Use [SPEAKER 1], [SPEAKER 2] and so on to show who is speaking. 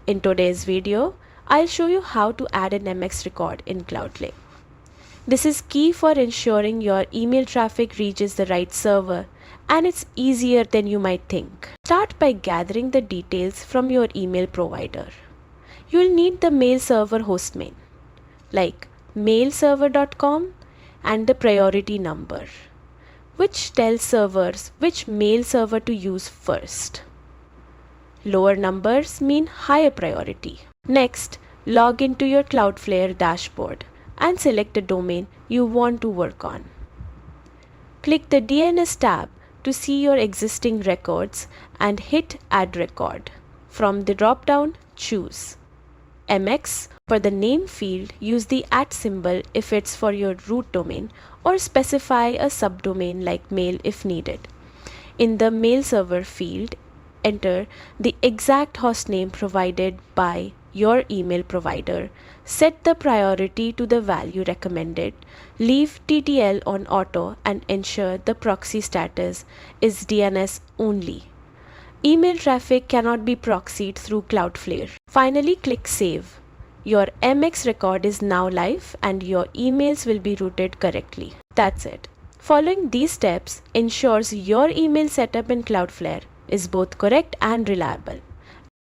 [SPEAKER 1] In today's video, I'll show you how to add an MX record in Cloudflare. This is key for ensuring your email traffic reaches the right server, and it's easier than you might think. Start by gathering the details from your email provider. You'll need the mail server hostname, like mailserver.com, and the priority number, which tells servers which mail server to use first. Lower numbers mean higher priority. Next, log into your Cloudflare dashboard and select the domain you want to work on. Click the DNS tab to see your existing records and hit Add Record. From the drop-down, choose MX. For the name field, use the @ symbol if it's for your root domain, or specify a subdomain like mail if needed. In the mail server field, enter the exact hostname provided by your email provider. Set the priority to the value recommended. Leave TTL on auto and ensure the proxy status is DNS only. Email traffic cannot be proxied through Cloudflare. Finally, click Save. Your MX record is now live and your emails will be routed correctly. That's it. Following these steps ensures your email setup in Cloudflare is both correct and reliable.